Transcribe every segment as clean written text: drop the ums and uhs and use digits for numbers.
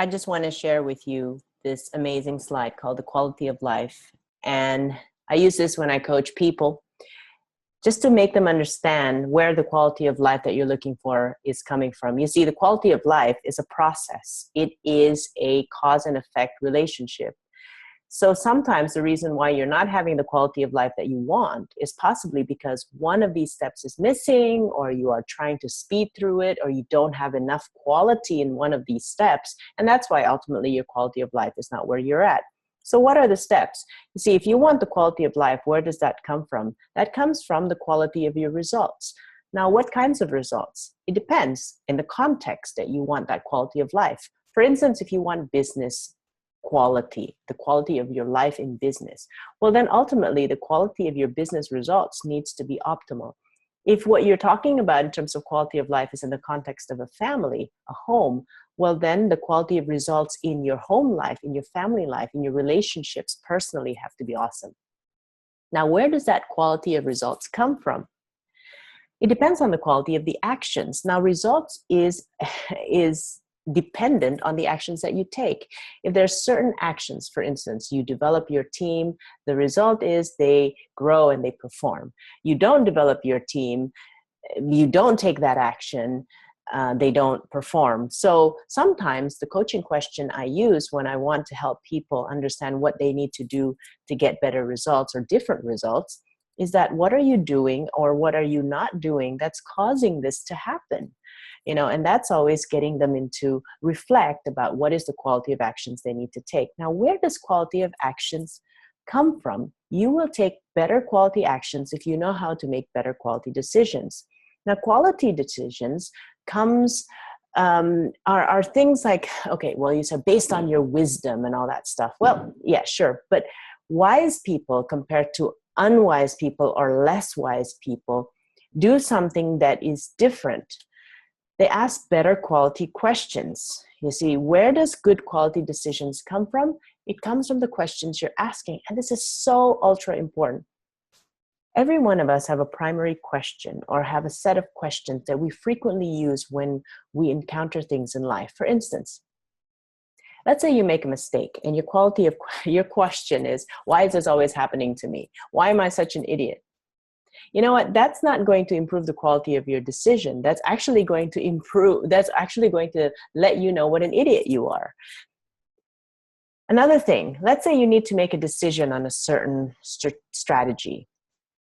I just want to share with you this amazing slide called the quality of life. And I use this when I coach people just to make them understand where the quality of life that you're looking for is coming from. You see, the quality of life is a process. It is a cause and effect relationship. So sometimes the reason why you're not having the quality of life that you want is possibly because one of these steps is missing, or you are trying to speed through it, or you don't have enough quality in one of these steps. And that's why ultimately your quality of life is not where you're at. So what are the steps? You see, if you want the quality of life, where does that come from? That comes from the quality of your results. Now, what kinds of results? It depends in the context that you want that quality of life. For instance, if you want business quality, the quality of your life in business, well, then ultimately the quality of your business results needs to be optimal. If what you're talking about in terms of quality of life is in the context of a family, a home, well, then the quality of results in your home life, in your family life, in your relationships personally have to be awesome. Now, where does that quality of results come from? It depends on the quality of the actions. Now, results is dependent on the actions that you take. If there's certain actions, for instance, you develop your team, the result is they grow and they perform. You don't develop your team, you don't take that action, they don't perform. So sometimes the coaching question I use when I want to help people understand what they need to do to get better results or different results is that what are you doing or what are you not doing that's causing this to happen? You know, and that's always getting them into reflect about what is the quality of actions they need to take. Now, where does quality of actions come from? You will take better quality actions if you know how to make better quality decisions. Now, quality decisions are things like, okay, well, you said based on your wisdom and all that stuff. Well, yeah, sure. But wise people compared to unwise people or less wise people do something that is different. They ask better quality questions. You see, where does good quality decisions come from? It comes from the questions you're asking. And this is so ultra important. Every one of us have a primary question or have a set of questions that we frequently use when we encounter things in life. For instance, let's say you make a mistake and your quality of your question is, why is this always happening to me? Why am I such an idiot? You know what? That's not going to improve the quality of your decision. That's actually going to let you know what an idiot you are. Another thing, let's say you need to make a decision on a certain strategy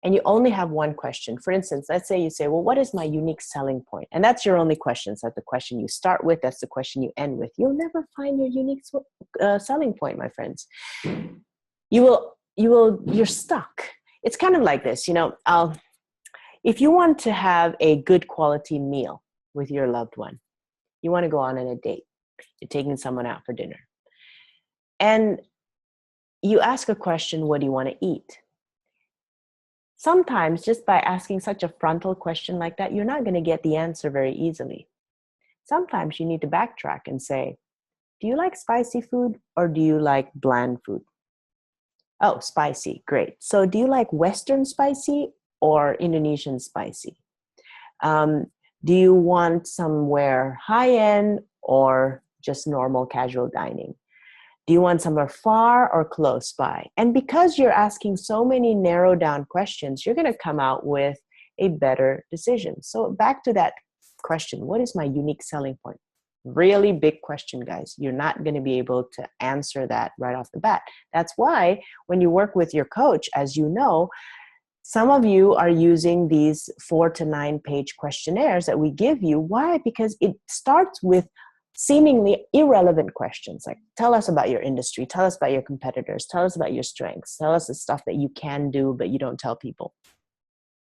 and you only have one question. For instance, let's say you say, well, what is my unique selling point? And that's your only question. So that's the question you start with. That's the question you end with. You'll never find your unique selling point, my friends. You're stuck. It's kind of like this, you know, if you want to have a good quality meal with your loved one, you want to go on a date, you're taking someone out for dinner, and you ask a question, what do you want to eat? Sometimes just by asking such a frontal question like that, you're not going to get the answer very easily. Sometimes you need to backtrack and say, do you like spicy food or do you like bland food? Oh, spicy, great. So do you like Western spicy or Indonesian spicy? Do you want somewhere high-end or just normal casual dining? Do you want somewhere far or close by? And because you're asking so many narrow down questions, you're going to come out with a better decision. So back to that question, what is my unique selling point? Really big question, guys. You're not going to be able to answer that right off the bat. That's why when you work with your coach, as you know, some of you are using these 4 to 9 page questionnaires that we give you. Why? Because it starts with seemingly irrelevant questions like, tell us about your industry, tell us about your competitors, tell us about your strengths, tell us the stuff that you can do but you don't tell people.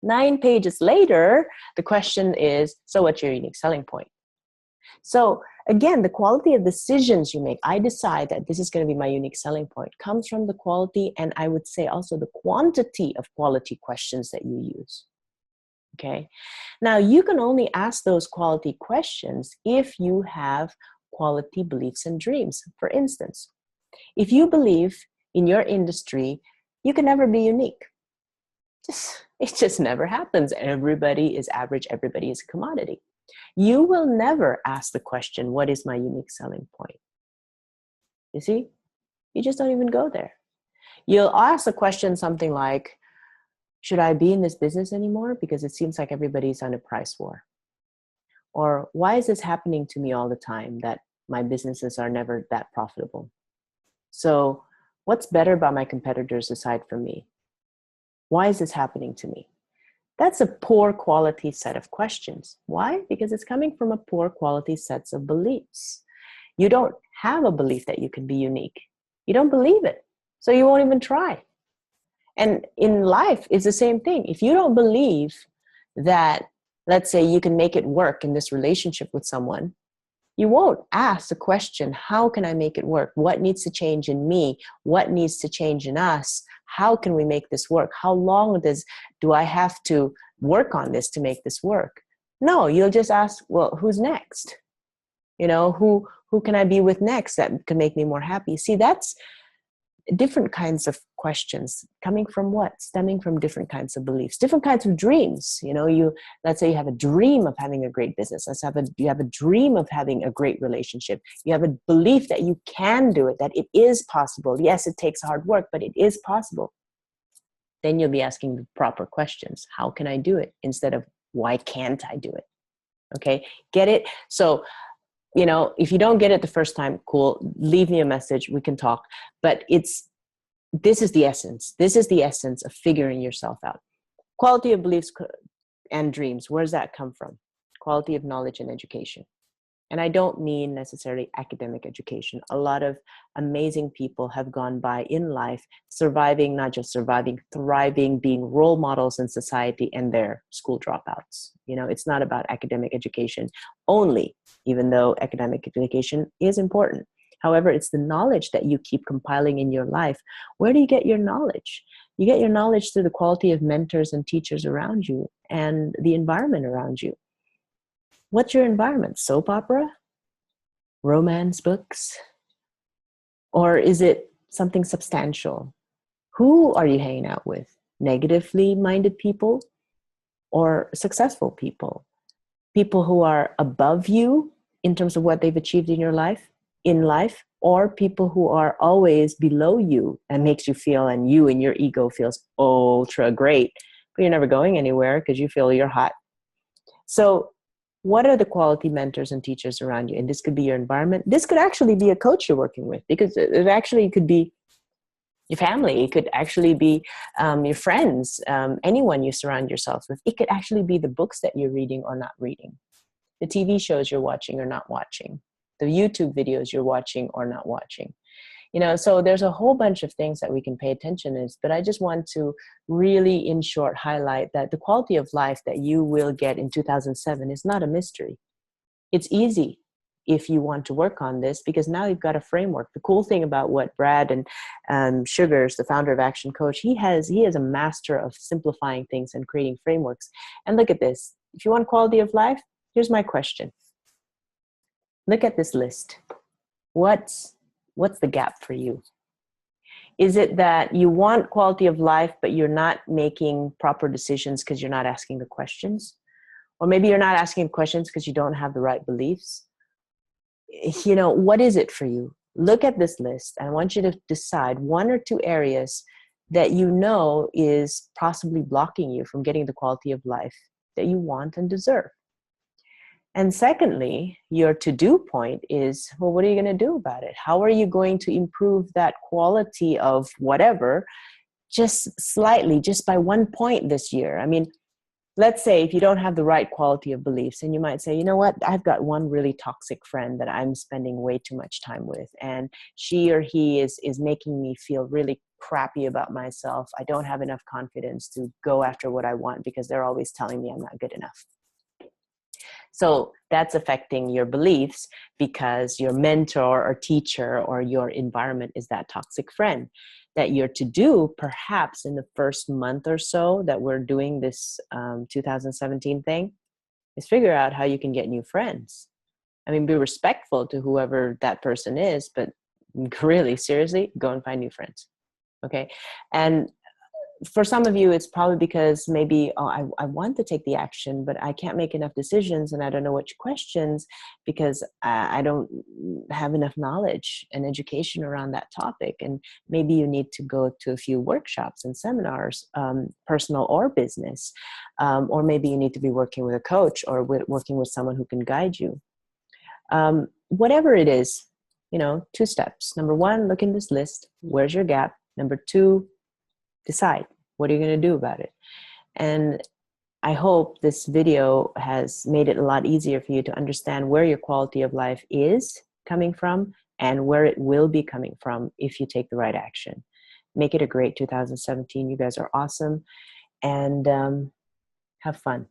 9 pages later, the question is, so what's your unique selling point? So again, the quality of decisions you make, I decide that this is going to be my unique selling point, comes from the quality, and I would say also the quantity of quality questions that you use. Okay. Now you can only ask those quality questions if you have quality beliefs and dreams. For instance, if you believe in your industry, you can never be unique. It just never happens. Everybody is average. Everybody is a commodity. You will never ask the question, what is my unique selling point? You see? You just don't even go there. You'll ask a question something like, should I be in this business anymore? Because it seems like everybody's on a price war. Or why is this happening to me all the time that my businesses are never that profitable? So what's better about my competitors aside from me? Why is this happening to me? That's a poor quality set of questions. Why? Because it's coming from a poor quality sets of beliefs. You don't have a belief that you can be unique. You don't believe it. So you won't even try. And in life, it's the same thing. If you don't believe that, let's say, you can make it work in this relationship with someone, you won't ask the question, how can I make it work? What needs to change in me? What needs to change in us? How can we make this work? How long do I have to work on this to make this work? No, you'll just ask, well, who's next? You know, who can I be with next that can make me more happy? See, that's different kinds of questions coming from what? Stemming from different kinds of beliefs, different kinds of dreams. You know, let's say you have a dream of having a great business. You have a dream of having a great relationship. You have a belief that you can do it, that it is possible. Yes, it takes hard work, but it is possible. Then you'll be asking the proper questions. How can I do it? Instead of why can't I do it? Okay, get it? So, you know, if you don't get it the first time, cool, leave me a message, we can talk. But this is the essence. This is the essence of figuring yourself out. Quality of beliefs and dreams, where does that come from? Quality of knowledge and education. And I don't mean necessarily academic education. A lot of amazing people have gone by in life, surviving, not just surviving, thriving, being role models in society, and they're school dropouts. You know, it's not about academic education only, even though academic education is important. However, it's the knowledge that you keep compiling in your life. Where do you get your knowledge? You get your knowledge through the quality of mentors and teachers around you and the environment around you. What's your environment? Soap opera? Romance books? Or is it something substantial? Who are you hanging out with? Negatively minded people or successful people? People who are above you in terms of what they've achieved in life, or people who are always below you and makes you feel, and you and your ego feels ultra great, but you're never going anywhere because you feel you're hot. So what are the quality mentors and teachers around you? And this could be your environment. This could actually be a coach you're working with, because it actually could be your family. It could actually be your friends, anyone you surround yourself with. It could actually be the books that you're reading or not reading, the TV shows you're watching or not watching, the YouTube videos you're watching or not watching. You know, so there's a whole bunch of things that we can pay attention to, but I just want to really, in short, highlight that the quality of life that you will get in 2007 is not a mystery. It's easy if you want to work on this, because now you've got a framework. The cool thing about what Brad and Sugars, the founder of Action Coach, he is a master of simplifying things and creating frameworks. And look at this. If you want quality of life, here's my question. Look at this list. What's the gap for you? Is it that you want quality of life, but you're not making proper decisions because you're not asking the questions? Or maybe you're not asking questions because you don't have the right beliefs? You know, what is it for you? Look at this list, and I want you to decide one or two areas that you know is possibly blocking you from getting the quality of life that you want and deserve. And secondly, your to-do point is, well, what are you going to do about it? How are you going to improve that quality of whatever just slightly, just by 1 point this year? I mean, let's say if you don't have the right quality of beliefs, and you might say, you know what, I've got one really toxic friend that I'm spending way too much time with, and she or he is making me feel really crappy about myself. I don't have enough confidence to go after what I want because they're always telling me I'm not good enough. So that's affecting your beliefs because your mentor or teacher or your environment is that toxic friend. That you're to do perhaps in the first month or so that we're doing this 2017 thing is figure out how you can get new friends. I mean, be respectful to whoever that person is, but really seriously, go and find new friends. Okay. And for some of you, it's probably because maybe, oh, I want to take the action, but I can't make enough decisions and I don't know which questions because I don't have enough knowledge and education around that topic. And maybe you need to go to a few workshops and seminars, personal or business, or maybe you need to be working with a coach or working with someone who can guide you. Whatever it is, 2 steps. Number 1, look in this list. Where's your gap? Number 2, decide. What are you going to do about it? And I hope this video has made it a lot easier for you to understand where your quality of life is coming from and where it will be coming from if you take the right action. Make it a great 2017. You guys are awesome, and have fun.